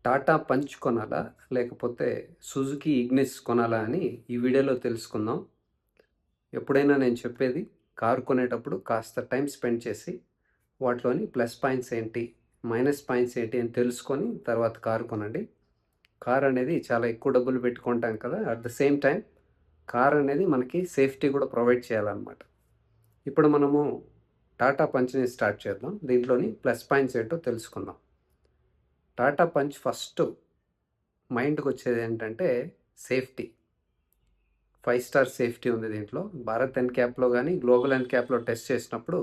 Tata punch కొనాలా? లేకపోతే Suzuki Ignis కొనాలా అని ఈ వీడియోలో తెలుసుకుందాం. ఎప్పుడైనా నేను చెప్పేది కారు కొనేటప్పుడు కాస్త టైం స్పెండ్ చేసి వాటిలోని ప్లస్ పాయింట్స్ ఏంటి, మైనస్ పాయింట్స్ ఏంటి అని తెలుసుకొని తర్వాత కారు కొనండి. కార్ అనేది చాలా ఎక్కువ డబ్బులు పెట్టి కొంటాం కదా! At the same time car అనేది మనకి సేఫ్టీ కూడా ప్రొవైడ్ చేయాలన్నమాట. ఇప్పుడు మనము టాటా పంచ్‌ని స్టార్ట్ చేద్దాం. దీంట్లోని ప్లస్ పాయింట్స్ ఏంటో తెలుసుకుందాం. టాటా పంచ్ ఫస్ట్ మైండ్‌కొచ్చేది ఏంటంటే సేఫ్టీ. 5 స్టార్ సేఫ్టీ ఉంది దీంట్లో. భారత్ ఎన్‌క్యాప్‌లో గానీ, గ్లోబల్ ఎన్‌క్యాప్‌లో టెస్ట్ చేసినప్పుడు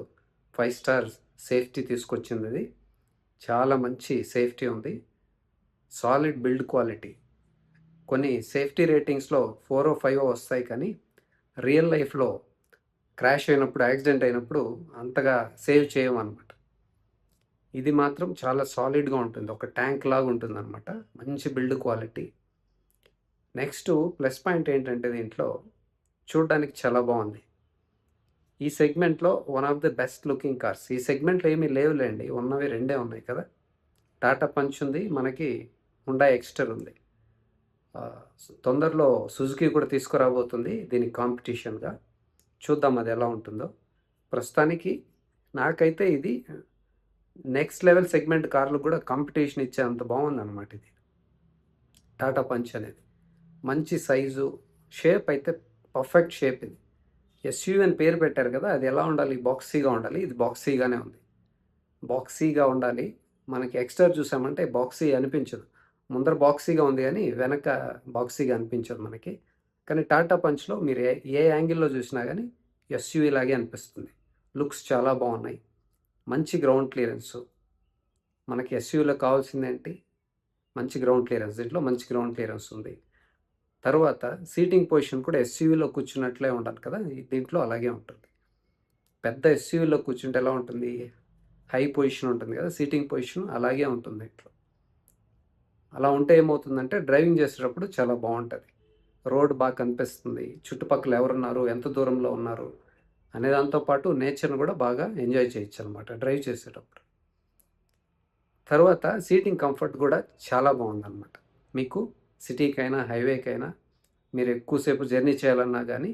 5 స్టార్ సేఫ్టీ తీసుకొచ్చిందిది. చాలా మంచి సేఫ్టీ ఉంది. Solid build quality. కొన్ని సేఫ్టీ రేటింగ్స్‌లో 4 5 వస్తాయి కానీ, రియల్ లైఫ్‌లో క్రాష్ అయినప్పుడు, యాక్సిడెంట్ అయినప్పుడు అంతగా సేవ్ చేయవనమాట. ఇది మాత్రం చాలా సాలిడ్‌గా ఉంటుంది. ఒక ట్యాంక్ లాగా ఉంటుందనమాట. మంచి build quality. Next plus point ఏంటంటే దీంట్లో చూడడానికి చాలా బాగుంది. ఈ సెగ్మెంట్లో one of the best looking cars. ఈ సెగ్మెంట్లో ఏమీ లేవులేండి, ఉన్నవి రెండే ఉన్నాయి కదా. టాటా పంచ్ ఉంది, మనకి హుండాయ్ ఎక్స్టర్ ఉంది. తొందరలో సుజుకి కూడా తీసుకురాబోతుంది దీనికి కాంపిటీషన్గా. చూద్దాం అది ఎలా ఉంటుందో. ప్రస్తుతానికి నాకైతే ఇది నెక్స్ట్ లెవెల్ సెగ్మెంట్ కార్లు కూడా కాంపిటీషన్ ఇచ్చే అంత బాగుందన్నమాట ఇది టాటా పంచ్ అనేది. మంచి సైజు, షేప్ అయితే పర్ఫెక్ట్ షేప్ ఇది. ఎస్యూవీ అని పేరు పెట్టారు కదా, అది ఎలా ఉండాలి? బాక్సీగా ఉండాలి. ఇది బాక్సీగానే ఉంది. బాక్సీగా ఉండాలి. మనకి ఎక్స్టర్ చూసామంటే బాక్సీ అనిపించదు. ముందర బాక్సీగా ఉంది కానీ వెనక బాక్సీగా అనిపించదు మనకి. కానీ టాటా పంచ్లో మీరు ఏ యాంగిల్లో చూసినా కానీ ఎస్యూవీ లాగే అనిపిస్తుంది. లుక్స్ చాలా బాగున్నాయి. మంచి గ్రౌండ్ క్లియరెన్సు. మనకి ఎస్యూవీలో కావాల్సిందేంటి? మంచి గ్రౌండ్ క్లియరెన్స్. దీంట్లో మంచి గ్రౌండ్ క్లియరెన్స్ ఉంది. తర్వాత సీటింగ్ పొజిషన్ కూడా ఎస్యూవీలో కూర్చున్నట్లే ఉండాలి కదా, దీంట్లో అలాగే ఉంటుంది. పెద్ద ఎస్యూవీలో కూర్చుంటే ఎలా ఉంటుంది? హై పొజిషన్ ఉంటుంది కదా, సీటింగ్ పొజిషన్ అలాగే ఉంటుంది దీంట్లో. అలా ఉంటే ఏమవుతుందంటే డ్రైవింగ్ చేసేటప్పుడు చాలా బాగుంటుంది. రోడ్ బాగా కనిపిస్తుంది, చుట్టుపక్కల ఎవరున్నారు, ఎంత దూరంలో ఉన్నారు అనే దాంతోపాటు నేచర్ని కూడా బాగా ఎంజాయ్ చేయొచ్చు అనమాట డ్రైవ్ చేసేటప్పుడు. తర్వాత సీటింగ్ కంఫర్ట్ కూడా చాలా బాగుందన్నమాట. మీకు సిటీకైనా హైవేకైనా మీరు ఎక్కువసేపు జర్నీ చేయాలన్నా కానీ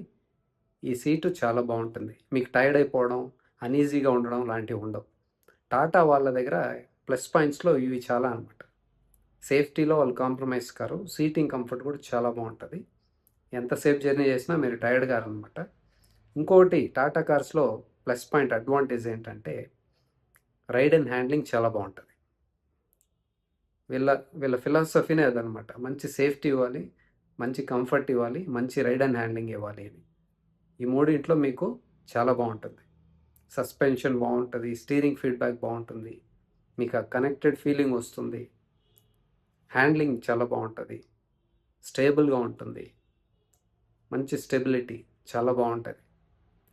ఈ సీటు చాలా బాగుంటుంది. మీకు టైర్డ్ అయిపోవడం, అన్ఈజీగా ఉండడం లాంటివి ఉండవు. టాటా వాళ్ళ దగ్గర ప్లస్ పాయింట్స్లో ఇవి చాలా అనమాట. సేఫ్టీలో వాళ్ళు కాంప్రమైజ్ కారు. సీటింగ్ కంఫర్ట్ కూడా చాలా బాగుంటుంది. ఎంతసేపు జర్నీ చేసినా మీరు టైర్డ్ కారనమాట. ఇంకొకటి టాటా కార్స్లో ప్లస్ పాయింట్ అడ్వాంటేజ్ ఏంటంటే రైడ్ అండ్ హ్యాండ్లింగ్ చాలా బాగుంటుంది. వీళ్ళ వీళ్ళ ఫిలాసఫీనే అదనమాట. మంచి సేఫ్టీ ఇవ్వాలి, మంచి కంఫర్ట్ ఇవ్వాలి, మంచి రైడ్ అండ్ హ్యాండ్లింగ్ ఇవ్వాలి అని. ఈ మూడింట్లో మీకు చాలా బాగుంటుంది. సస్పెన్షన్ బాగుంటుంది, స్టీరింగ్ ఫీడ్బ్యాక్ బాగుంటుంది, మీకు ఆ కనెక్టెడ్ ఫీలింగ్ వస్తుంది, హ్యాండ్లింగ్ చాలా బాగుంటుంది, స్టేబుల్గా ఉంటుంది, మంచి స్టెబిలిటీ చాలా బాగుంటుంది.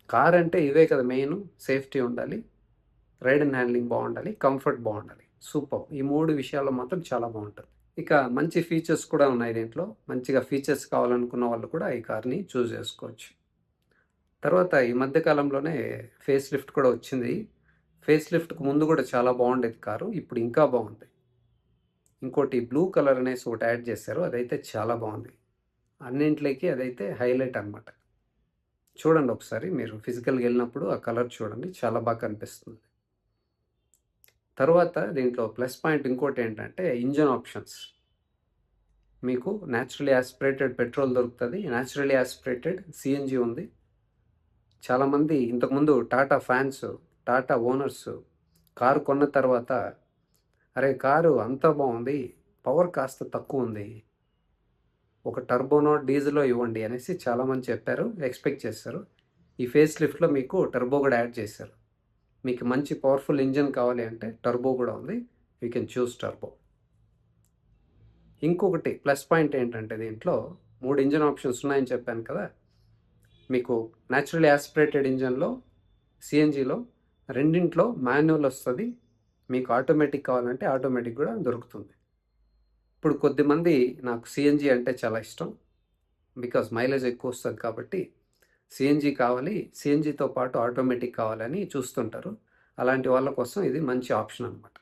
కార్ అంటే ఇవే కదా మెయిన్. సేఫ్టీ ఉండాలి, రైడ్ అండ్ హ్యాండ్లింగ్ బాగుండాలి, కంఫర్ట్ బాగుండాలి. సూపర్. ఈ మూడు విషయాల్లో మాత్రం చాలా బాగుంటుంది. ఇక మంచి ఫీచర్స్ కూడా ఉన్నాయి దీంట్లో. మంచిగా ఫీచర్స్ కావాలనుకున్న వాళ్ళు కూడా ఈ కార్ని చూస్ చేసుకోవచ్చు. తర్వాత ఈ మధ్య కాలంలోనే ఫేస్ లిఫ్ట్ కూడా వచ్చింది. ఫేస్ లిఫ్ట్కి ముందు కూడా చాలా బాగుండేది కారు, ఇప్పుడు ఇంకా బాగుంది. ఇంకోటి బ్లూ కలర్ అనేసి ఒకటి యాడ్ చేశారు, అదైతే చాలా బాగుంది. అన్నింటిలోకి అదైతే హైలైట్ అనమాట. చూడండి ఒకసారి, మీరు ఫిజికల్గా వెళ్ళినప్పుడు ఆ కలర్ చూడండి, చాలా బాగా కనిపిస్తుంది. తర్వాత దీంట్లో ప్లస్ పాయింట్ ఇంకోటి ఏంటంటే ఇంజన్ ఆప్షన్స్. మీకు న్యాచురలీ యాస్పిరేటెడ్ పెట్రోల్ దొరుకుతుంది, న్యాచురలీ యాస్పిరేటెడ్ సిఎన్జి ఉంది. చాలామంది ఇంతకుముందు Tata fans, Tata owners car కొన్న తర్వాత అరే కారు అంతా బాగుంది, పవర్ కాస్త తక్కువ ఉంది, ఒక టర్బోనో డీజిలో ఇవ్వండి అనేసి చాలామంది చెప్పారు, ఎక్స్పెక్ట్ చేశారు. ఈ ఫేస్ లిఫ్ట్లో మీకు టర్బో కూడా యాడ్ చేశారు. మీకు మంచి పవర్ఫుల్ ఇంజన్ కావాలి అంటే టర్బో కూడా ఉంది, యూ కెన్ చూస్ టర్బో. ఇంకొకటి ప్లస్ పాయింట్ ఏంటంటే దీంట్లో 3 ఇంజన్ ఆప్షన్స్ ఉన్నాయని చెప్పాను కదా. మీకు న్యాచురల్ యాస్పిరేటెడ్ ఇంజన్లో, సిఎన్జిలో రెండింట్లో మాన్యువల్ వస్తుంది. మీకు ఆటోమేటిక్ కావాలంటే ఆటోమేటిక్ కూడా దొరుకుతుంది. ఇప్పుడు కొద్దిమంది నాకు సిఎన్జి అంటే చాలా ఇష్టం, బికాజ్ మైలేజ్ ఎక్కువ వస్తుంది కాబట్టి సిఎన్జి కావాలి, సిఎన్జితో పాటు ఆటోమేటిక్ కావాలని చూస్తుంటారు. అలాంటి వాళ్ళ కోసం ఇది మంచి ఆప్షన్ అనమాట.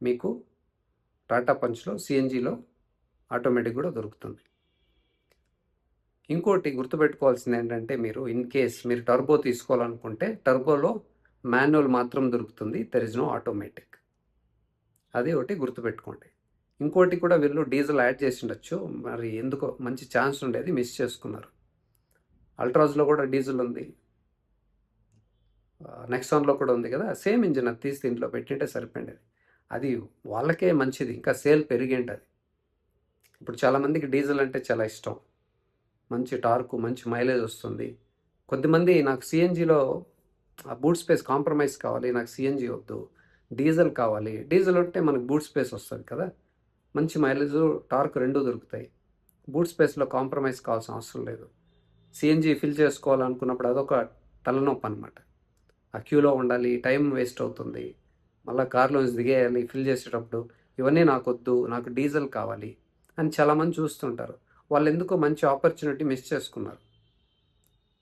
మీకు టాటా పంచ్లో సిఎన్జిలో ఆటోమేటిక్ కూడా దొరుకుతుంది. ఇంకోటి గుర్తుపెట్టుకోవాల్సింది ఏంటంటే, మీరు ఇన్ కేస్ మీరు టర్బో తీసుకోవాలనుకుంటే టర్బోలో మాన్యువల్ మాత్రం దొరుకుతుంది, దెర్ ఇస్ నో ఆటోమేటిక్. అది ఒకటి గుర్తుపెట్టుకోండి. ఇంకోటి కూడా వీళ్ళు డీజిల్ యాడ్ చేసి ఉండొచ్చు, మరి ఎందుకో మంచి ఛాన్స్ ఉండేది, మిస్ చేసుకున్నారు. అల్ట్రాజ్లో కూడా డీజిల్ ఉంది, నెక్సాన్లో కూడా ఉంది కదా, సేమ్ ఇంజిన్. అది తీసి దీంట్లో పెట్టింటే సరిపోయింది. అది వాళ్ళకే మంచిది, ఇంకా సేల్ పెరిగేంటి. ఇప్పుడు చాలామందికి డీజిల్ అంటే చాలా ఇష్టం, మంచి టార్కు, మంచి మైలేజ్ వస్తుంది. కొద్దిమంది నాకు సిఎన్జిలో బూట్ స్పేస్ కాంప్రమైజ్ కావాలి, నాకు సిఎన్జి వద్దు, డీజిల్ కావాలి. డీజిల్ ఉంటే మనకు బూట్ స్పేస్ వస్తుంది కదా, మంచి మైలేజ్ టార్క్ రెండూ దొరుకుతాయి. బూట్ స్పేస్లో కాంప్రమైజ్ కావాల్సిన అవసరం లేదు. సిఎన్జి ఫిల్ చేసుకోవాలనుకున్నప్పుడు అదొక తలనొప్పి అనమాట. ఆ క్యూలో ఉండాలి, టైం వేస్ట్ అవుతుంది, మళ్ళీ కార్లోంచి దిగేయాలి ఫిల్ చేసేటప్పుడు. ఇవన్నీ నాకొద్దు, నాకు డీజిల్ కావాలి అని చాలామంది చూస్తుంటారు. వాళ్ళు ఎందుకో మంచి ఆపర్చునిటీ మిస్ చేసుకున్నారు.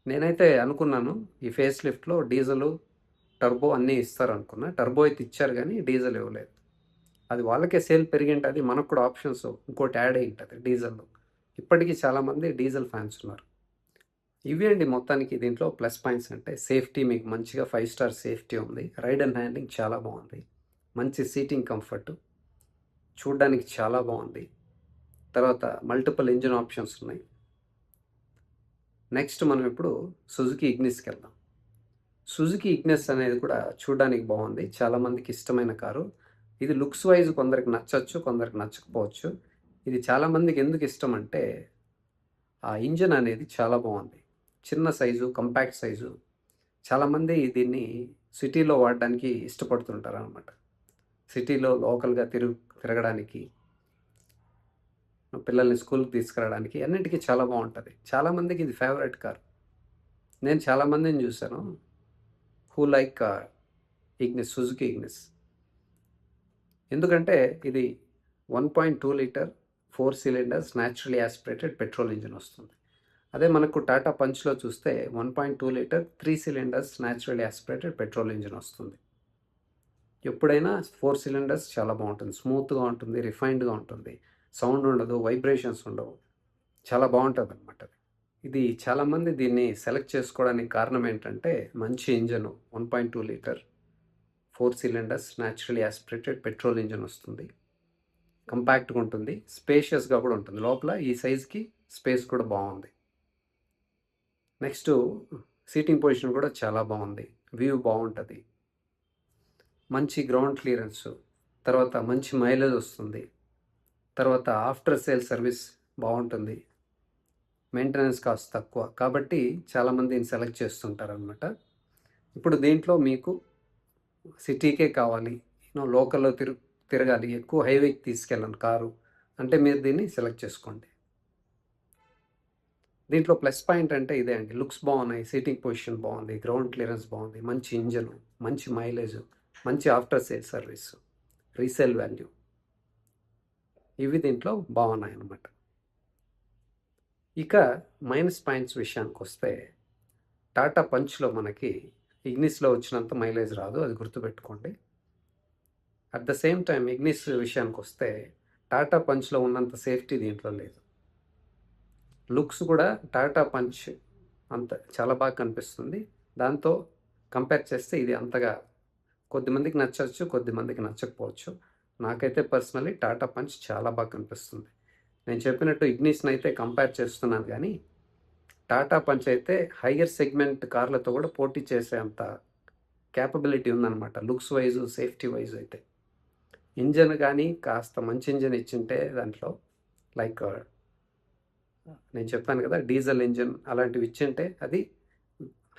నేనైతే అనుకున్నాను ఈ ఫేస్ లిఫ్ట్లో డీజిల్ టర్బో అన్నీ ఇస్తారు అనుకున్నా. టర్బో అయితే ఇచ్చారు కానీ డీజిల్ ఇవ్వలేదు. అది వాళ్ళకే సేల్ పెరిగింటుంది, మనకు కూడా ఆప్షన్స్ ఇంకోటి యాడ్ అయి ఉంటుంది డీజిల్లో. ఇప్పటికీ చాలామంది డీజిల్ ఫ్యాన్స్ ఉన్నారు. ఇవి అండి మొత్తానికి దీంట్లో ప్లస్ పాయింట్స్. అంటే సేఫ్టీ మీకు మంచిగా 5 స్టార్ సేఫ్టీ ఉంది, రైడ్ అండ్ హ్యాండ్లింగ్ చాలా బాగుంది, మంచి సీటింగ్ కంఫర్ట్, చూడ్డానికి చాలా బాగుంది. తర్వాత మల్టిపుల్ ఇంజిన్ ఆప్షన్స్ ఉన్నాయి. నెక్స్ట్ మనం ఇప్పుడు సుజుకి ఇగ్నిస్కి వెళ్దాం. సుజుకి ఇగ్నిస్ అనేది కూడా చూడడానికి బాగుంది, చాలామందికి ఇష్టమైన కారు. ఇది లుక్స్ వైజ్ కొందరికి నచ్చచ్చు, కొందరికి నచ్చకపోవచ్చు. ఇది చాలామందికి ఎందుకు ఇష్టం అంటే ఆ ఇంజన్ అనేది చాలా బాగుంది, చిన్న సైజు, కంపాక్ట్ సైజు. చాలామంది దీన్ని సిటీలో వాడడానికి ఇష్టపడుతుంటారు అనమాట. సిటీలో లోకల్గా తిరగడానికి, పిల్లల్ని స్కూల్కి తీసుకురావడానికి, అన్నింటికీ చాలా బాగుంటుంది. చాలామందికి ఇది ఫేవరెట్ కార్. నేను చాలామందిని చూశాను who like Ignis, Suzuki Ignis. ఎందుకంటే ఇది 1.2 litre 4 cylinders naturally aspirated petrol engine వస్తుంది. అదే మనకు టాటా పంచ్లో చూస్తే 1.2 litre 3 cylinders naturally aspirated petrol engine వస్తుంది. ఎప్పుడైనా 4 సిలిండర్స్ చాలా బాగుంటుంది, స్మూత్గా ఉంటుంది, రిఫైన్డ్గా ఉంటుంది, సౌండ్ ఉండదు, వైబ్రేషన్స్ ఉండవు, చాలా బాగుంటుంది అనమాట. ఇది చాలామంది దీన్ని సెలెక్ట్ చేసుకోవడానికి కారణం ఏంటంటే మంచి engine, 1.2 litre 4 cylinders naturally aspirated petrol engine వస్తుంది, కంపాక్ట్గా ఉంటుంది, స్పేషియస్గా కూడా ఉంటుంది. లోపల ఈ సైజ్కి స్పేస్ కూడా బాగుంది. నెక్స్ట్ సీటింగ్ పొజిషన్ కూడా చాలా బాగుంది, వ్యూ బాగుంటుంది, మంచి గ్రౌండ్ క్లియరెన్స్, తర్వాత మంచి మైలేజ్ వస్తుంది, తర్వాత ఆఫ్టర్ సేల్ సర్వీస్ బాగుంటుంది, మెయింటెనెన్స్ కాస్ట్ తక్కువ. కాబట్టి చాలామంది దీన్ని సెలెక్ట్ చేస్తుంటారు అనమాట. ఇప్పుడు దీంట్లో మీకు సిటీకే కావాలి, లోకల్లో తిరగాలి, ఎక్కువ హైవేకి తీసుకెళ్ళండి కారు అంటే మీరు దీన్ని సెలెక్ట్ చేసుకోండి. దీంట్లో ప్లస్ పాయింట్ అంటే ఇదే అండి, లుక్స్ బాగున్నాయి, సీటింగ్ పొజిషన్ బాగుంది, గ్రౌండ్ క్లియరెన్స్ బాగుంది, మంచి ఇంజన్, మంచి మైలేజ్, మంచి after sale service, resale value, ఇవి దీంట్లో బాగున్నాయి అన్నమాట. ఇక మైనస్ పాయింట్స్ విషయానికి వస్తే, టాటా పంచ్లో మనకి ఇగ్నిస్లో వచ్చినంత మైలేజ్ రాదు, అది గుర్తుపెట్టుకోండి. At the same time Ignis విషయానికి వస్తే టాటా పంచ్లో ఉన్నంత సేఫ్టీ దీంట్లో లేదు. లుక్స్ కూడా టాటా పంచ్ అంత చాలా బాగా కనిపిస్తుంది, దాంతో కంపేర్ చేస్తే ఇది అంతగా కొద్దిమందికి నచ్చవచ్చు, కొద్దిమందికి నచ్చకపోవచ్చు. నాకైతే పర్సనలీ టాటా పంచ్ చాలా బాగా కనిపిస్తుంది. నేను చెప్పినట్టు ఇగ్నిస్ని అయితే కంపేర్ చేస్తున్నాను, కానీ టాటా పంచ్ అయితే హయ్యర్ సెగ్మెంట్ కార్లతో కూడా పోటీ చేసే అంత క్యాపబిలిటీ ఉందన్నమాట, లుక్స్ వైజు, సేఫ్టీ వైజ్. అయితే ఇంజన్ కానీ కాస్త మంచి ఇంజన్ ఇచ్చింటే దాంట్లో, లైక్ నేను చెప్పాను కదా డీజిల్ ఇంజన్, అలాంటివి ఇచ్చింటే అది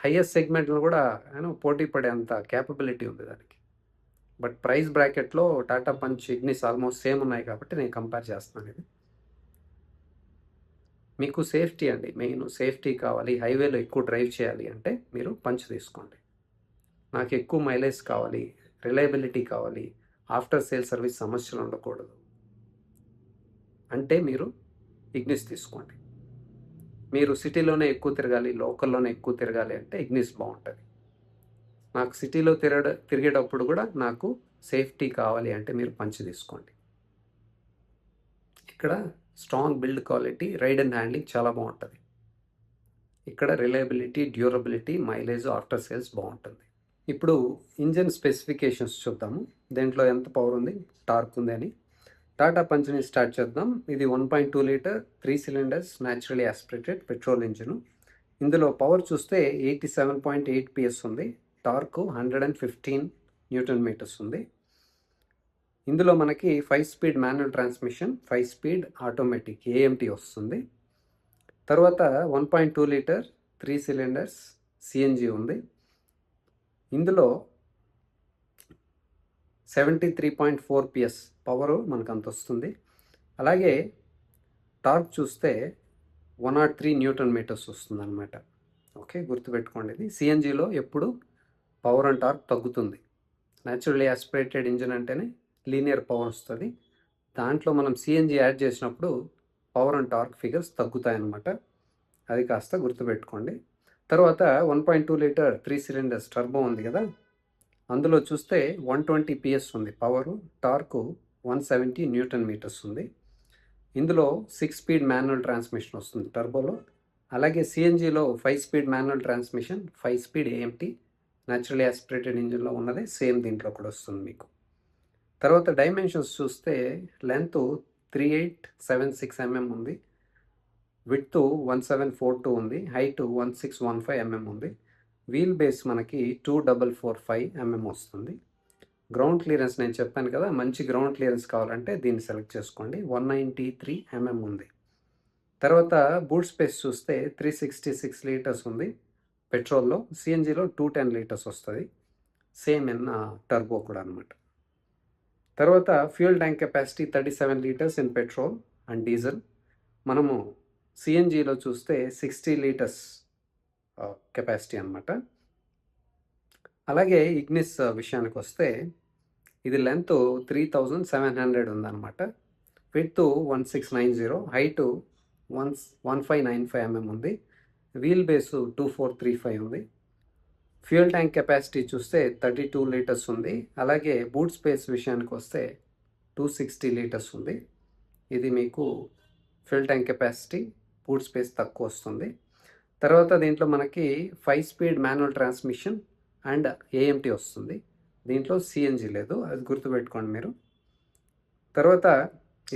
హయ్యెస్ట్ సెగ్మెంట్లో కూడా పోటీ పడే అంత క్యాపబిలిటీ ఉంది దానికి. బట్ ప్రైస్ బ్రాకెట్లో Tata punch, Ignis almost same ఉన్నాయి కాబట్టి నేను కంపేర్ చేస్తున్నాను. ఇది మీకు సేఫ్టీ అండి, మెయిన్ సేఫ్టీ కావాలి, హైవేలో ఎక్కువ డ్రైవ్ చేయాలి అంటే మీరు పంచ్ తీసుకోండి. నాకు ఎక్కువ మైలేజ్ కావాలి, రిలయబిలిటీ కావాలి, ఆఫ్టర్ సేల్ సర్వీస్ సమస్యలు ఉండకూడదు అంటే మీరు ఇగ్నిస్ తీసుకోండి. మీరు సిటీలోనే ఎక్కువ తిరగాలి, లోకల్లోనే ఎక్కువ తిరగాలి అంటే ఇగ్నిస్ బాగుంటుంది. నాకు సిటీలో తిరిగేటప్పుడు కూడా నాకు సేఫ్టీ కావాలి అంటే మీరు పంచ్ తీసుకోండి. ఇక్కడ strong build quality, ride and handling చాలా బాగుంటుంది. ఇక్కడ reliability, durability, mileage, after sales బాగుంటుంది. ఇప్పుడు ఇంజన్ స్పెసిఫికేషన్స్ చూద్దాము. దేంట్లో ఎంత పవర్ ఉంది, టార్క్ ఉంది అని. టాటా పంచ్ని స్టార్ట్ చేద్దాం. ఇది 1.2 litre 3 cylinders naturally aspirated petrol engine. ఇందులో పవర్ చూస్తే 87.8 PS ఉంది. టార్క్ 115 న్యూటన్ మీటర్స్ ఉంది. ఇందులో మనకి 5 speed manual transmission, 5 speed automatic AMT వస్తుంది. తర్వాత 1.2 లీటర్ 3 సిలిండర్స్ CNG ఉంది. ఇందులో 73.4 PS పవరు మనకు అంత వస్తుంది. అలాగే టార్క్ చూస్తే 103 న్యూటన్ మీటర్స్ వస్తుంది అనమాట. ఓకే, గుర్తుపెట్టుకోండి. ఇది CNGలో ఎప్పుడు పవర్ అండ్ టార్క్ తగ్గుతుంది. న్యాచురల్లీ ఆస్పిరేటెడ్ ఇంజిన్ అంటేనే లీనియర్ పవర్ వస్తుంది. దాంట్లో మనం CNG యాడ్ చేసినప్పుడు పవర్ అండ్ టార్క్ ఫిగర్స్ తగ్గుతాయన్నమాట. అది కాస్త గుర్తుపెట్టుకోండి. తర్వాత 1.2 లీటర్ 3 సిలిండర్స్ టర్బో ఉంది కదా, అందులో చూస్తే 120 PS ఉంది పవరు. టార్కు 170 న్యూటన్ మీటర్స్ ఉంది. ఇందులో 6 స్పీడ్ మాన్యువల్ ట్రాన్స్మిషన్ వస్తుంది టర్బోలో. అలాగే CNGలో 5 speed manual transmission, 5 speed AMT naturally aspirated ఇంజిన్లో ఉన్నదే సేమ్ దీంట్లో కూడా వస్తుంది మీకు. తర్వాత డైమెన్షన్స్ చూస్తే లెంత్ 3876 mm ఉంది. విడ్త్ 1742 ఉంది. హైట్ 1615 mm ఉంది. వీల్ బేస్ మనకి 2445 mm వస్తుంది. గ్రౌండ్ క్లియరెన్స్ నేను చెప్పాను కదా, మంచి గ్రౌండ్ క్లియరెన్స్ కావాలంటే దీన్ని సెలెక్ట్ చేసుకోండి. 193 mm ఉంది. తర్వాత బూట్ స్పేస్ చూస్తే 366 లీటర్స్ ఉంది పెట్రోల్లో. CNGలో 210 లీటర్స్ వస్తుంది. సేమ్ ఇన్ టర్బో కూడా అనమాట. తర్వాత fuel tank capacity 37 litres in petrol and diesel. మనము CNGలో చూస్తే 60 లీటర్స్ కెపాసిటీ అనమాట. అలాగే ఇగ్నిస్ విషయానికి వస్తే ఇది లెంత్ 3700 ఉందన్నమాట. విడ్త్ 1690, హైట్ 1595 mm ఉంది. వీల్ బేస్ 2435 ఉంది. ఫ్యూయల్ ట్యాంక్ కెపాసిటీ చూస్తే 32 లీటర్స్ ఉంది. అలాగే బూట్ స్పేస్ విషయానికి వస్తే 260 లీటర్స్ ఉంది. ఇది మీకు fuel tank capacity, boot space తక్కువ వస్తుంది. తర్వాత దీంట్లో మనకి 5 speed manual transmission and AMT వస్తుంది. దీంట్లో CNG లేదు, అది గుర్తుపెట్టుకోండి మీరు. తర్వాత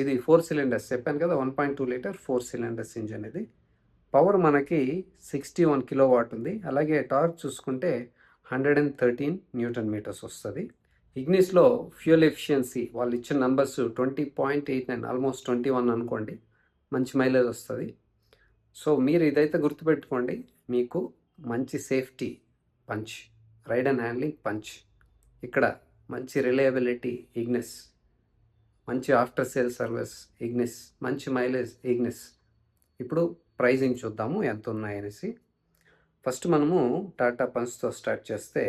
ఇది 4 సిలిండర్స్ చెప్పాను కదా, 1.2 లీటర్ 4 సిలిండర్స్ ఇంజిన్. ఇది పవర్ మనకి 61 కిలోవాట్ ఉంది. అలాగే టార్క్ చూసుకుంటే 113 న్యూటన్ మీటర్స్ వస్తుంది. ఇగ్నిస్లో ఫ్యూయల్ ఎఫిషియన్సీ వాళ్ళు ఇచ్చిన నంబర్స్ 20.89, ఆల్మోస్ట్ 21 అనుకోండి. మంచి మైలేజ్ వస్తుంది. సో మీరు ఇదైతే గుర్తుపెట్టుకోండి. మీకు మంచి safety Punch, ride and handling Punch, ఇక్కడ మంచి రిలయబిలిటీ ఇగ్నిస్, మంచి ఆఫ్టర్ సేల్ సర్వీస్ ఇగ్నిస్, మంచి మైలేజ్ ఇగ్నిస్. ఇప్పుడు ప్రైజింగ్ చూద్దాము ఎంత ఉన్నాయనేసి. ఫస్ట్ మనము టాటా పంచ్తో స్టార్ట్ చేస్తే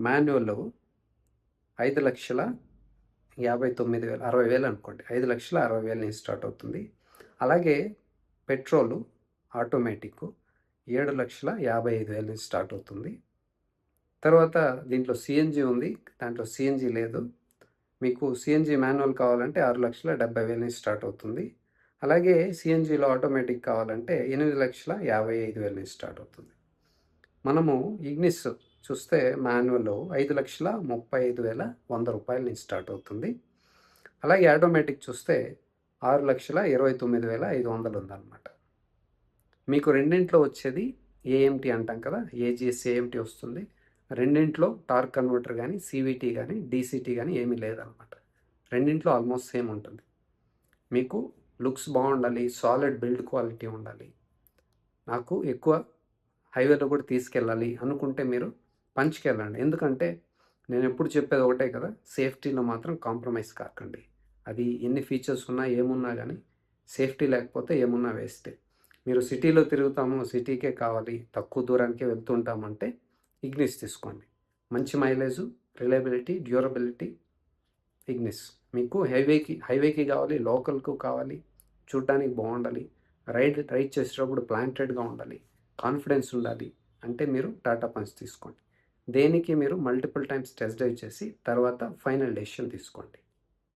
మాన్యువల్ 5,59,000, 60,000 అనుకోండి. 5,60,000 నుంచి స్టార్ట్ అవుతుంది. అలాగే పెట్రోలు ఆటోమేటిక్ 7,55,000 నుంచి స్టార్ట్ అవుతుంది. తర్వాత దీంట్లో CNG ఉంది, దాంట్లో CNG లేదు. మీకు CNG మాన్యువల్ కావాలంటే 6,70,000 నుంచి స్టార్ట్ అవుతుంది. అలాగే CNGలో ఆటోమేటిక్ కావాలంటే 8,55,000 నుంచి స్టార్ట్ అవుతుంది. మనము ఇగ్నిస్ చూస్తే మాన్యువల్ 5,35,100 రూపాయల నుంచి స్టార్ట్ అవుతుంది. అలాగే ఆటోమేటిక్ చూస్తే 6,29,500 ఉందన్నమాట. మీకు రెండింట్లో వచ్చేది AMT అంటాం కదా, AGS AMT వస్తుంది. రెండింట్లో టార్క్ కన్వర్టర్ కానీ, CVT కానీ, DCT కానీ ఏమీ లేదనమాట. రెండింట్లో ఆల్మోస్ట్ సేమ్ ఉంటుంది. మీకు లుక్స్ బాగుండాలి, సాలిడ్ బిల్డ్ క్వాలిటీ ఉండాలి, నాకు ఎక్కువ హైవేలో కూడా తీసుకెళ్ళాలి అనుకుంటే మీరు పంచ్కి వెళ్ళండి. ఎందుకంటే నేను ఎప్పుడు చెప్పేది ఒకటే కదా, సేఫ్టీలో మాత్రం కాంప్రమైజ్ కాకండి. అది ఎన్ని ఫీచర్స్ ఉన్నా ఏమున్నా కానీ సేఫ్టీ లేకపోతే ఏమున్నా వేస్టే. మీరు సిటీలో తిరుగుతాము, సిటీకే కావాలి, తక్కువ దూరానికే వెళ్తుంటామంటే ఇగ్నిస్ తీసుకోండి. మంచి మైలేజు, రిలయబిలిటీ, డ్యూరబిలిటీ ఇగ్నిస్. మీకు హైవేకి కావాలి, లోకల్కు కావాలి, చూడడానికి బాగుండాలి, రైడ్ చేసేటప్పుడు ప్లాంటెడ్గా ఉండాలి, కాన్ఫిడెన్స్ ఉండాలి అంటే మీరు టాటా పంచ్ తీసుకోండి. దేనికి మీరు మల్టిపుల్ టైమ్స్ టెస్ట్ డ్రైవ్ చేసి తర్వాత ఫైనల్ డెసిషన్ తీసుకోండి.